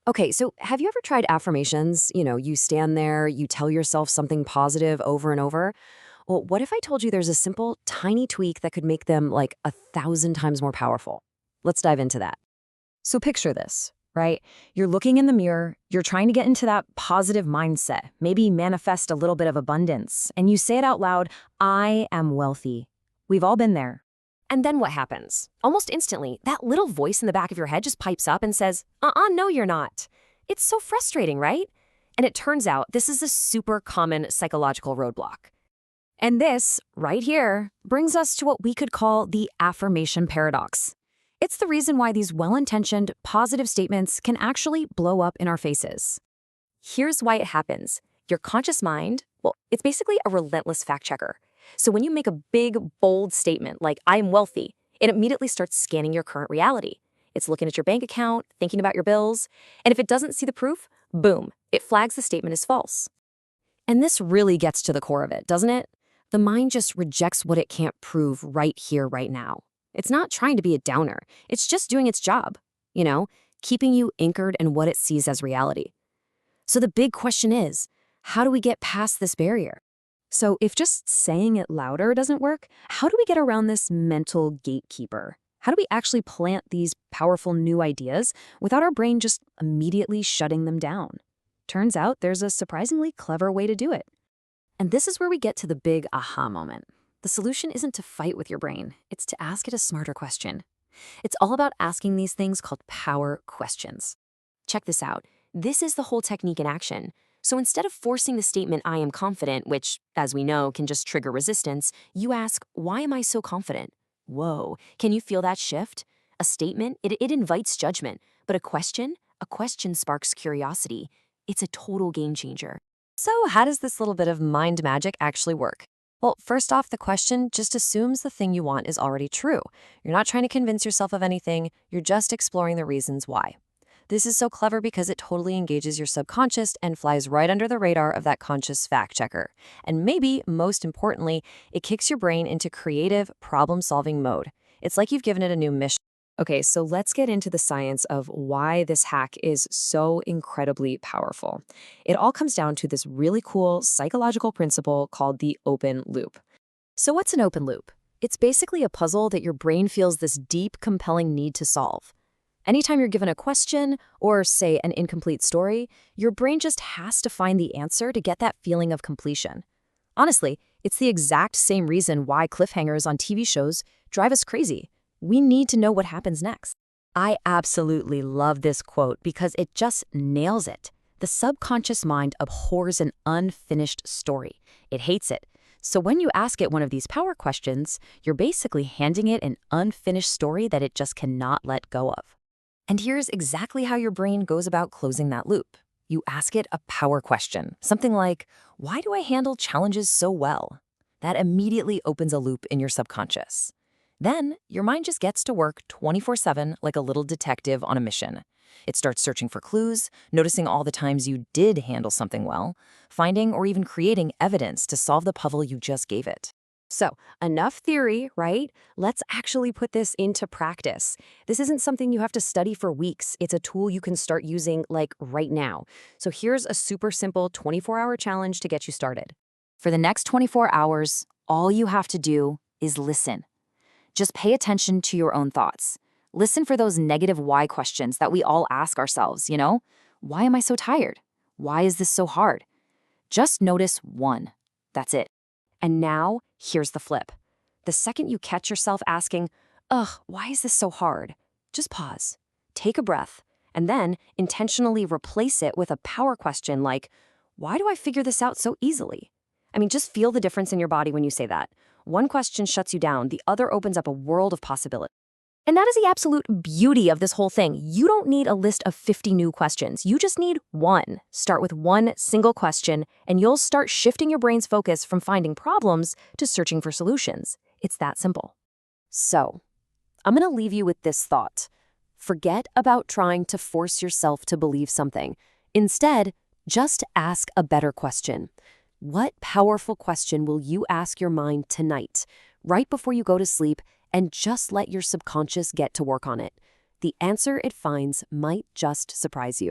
Okay, so have you ever tried affirmations? You stand there, you tell yourself something positive over and over. Well, what if I told you there's a simple, tiny tweak that could make them like 1,000 times more powerful? Let's dive into that. So picture this, right? You're looking in the mirror, you're trying to get into that positive mindset, maybe manifest a little bit of abundance, and you say it out loud, I am wealthy. We've all been there. And then what happens? Almost instantly, that little voice in the back of your head just pipes up and says, no, you're not. It's so frustrating, right? And it turns out this is a super common psychological roadblock. And this, right here, brings us to what we could call the affirmation paradox. It's the reason why these well-intentioned, positive statements can actually blow up in our faces. Here's why it happens. Your conscious mind, well, it's basically a relentless fact checker. So when you make a big, bold statement like, I'm wealthy, it immediately starts scanning your current reality. It's looking at your bank account, thinking about your bills, and if it doesn't see the proof, boom, it flags the statement as false. And this really gets to the core of it, doesn't it? The mind just rejects what it can't prove right here, right now. It's not trying to be a downer. It's just doing its job, you know, keeping you anchored in what it sees as reality. So the big question is, how do we get past this barrier? So if just saying it louder doesn't work, how do we get around this mental gatekeeper? How do we actually plant these powerful new ideas without our brain just immediately shutting them down? Turns out there's a surprisingly clever way to do it. And this is where we get to the big aha moment. The solution isn't to fight with your brain, it's to ask it a smarter question. It's all about asking these things called power questions. Check this out. This is the whole technique in action. So instead of forcing the statement, I am confident, which, as we know, can just trigger resistance, you ask, why am I so confident? Whoa, can you feel that shift? A statement, it invites judgment, but a question sparks curiosity. It's a total game changer. So how does this little bit of mind magic actually work? Well, first off, the question just assumes the thing you want is already true. You're not trying to convince yourself of anything, you're just exploring the reasons why. This is so clever because it totally engages your subconscious and flies right under the radar of that conscious fact checker. And maybe, most importantly, it kicks your brain into creative, problem-solving mode. It's like you've given it a new mission. Okay, so let's get into the science of why this hack is so incredibly powerful. It all comes down to this really cool psychological principle called the open loop. So what's an open loop? It's basically a puzzle that your brain feels this deep, compelling need to solve. Anytime you're given a question or, say, an incomplete story, your brain just has to find the answer to get that feeling of completion. Honestly, it's the exact same reason why cliffhangers on TV shows drive us crazy. We need to know what happens next. I absolutely love this quote because it just nails it. The subconscious mind abhors an unfinished story. It hates it. So when you ask it one of these power questions, you're basically handing it an unfinished story that it just cannot let go of. And here's exactly how your brain goes about closing that loop. You ask it a power question, something like, why do I handle challenges so well? That immediately opens a loop in your subconscious. Then, your mind just gets to work 24/7 like a little detective on a mission. It starts searching for clues, noticing all the times you did handle something well, finding or even creating evidence to solve the puzzle you just gave it. So, enough theory, right? Let's actually put this into practice. This isn't something you have to study for weeks. It's a tool you can start using like right now. So here's a super simple 24-hour challenge to get you started. For the next 24 hours, all you have to do is listen. Just pay attention to your own thoughts. Listen for those negative why questions that we all ask ourselves, Why am I so tired? Why is this so hard? Just notice one. That's it. And now, here's the flip. The second you catch yourself asking, why is this so hard? Just pause, take a breath, and then intentionally replace it with a power question like, why do I figure this out so easily? Just feel the difference in your body when you say that. One question shuts you down, the other opens up a world of possibility. And that is the absolute beauty of this whole thing. You don't need a list of 50 new questions. You just need one. Start with one single question, and you'll start shifting your brain's focus from finding problems to searching for solutions. It's that simple. So, I'm going to leave you with this thought. Forget about trying to force yourself to believe something. Instead, just ask a better question. What powerful question will you ask your mind tonight, right before you go to sleep, and just let your subconscious get to work on it? The answer it finds might just surprise you.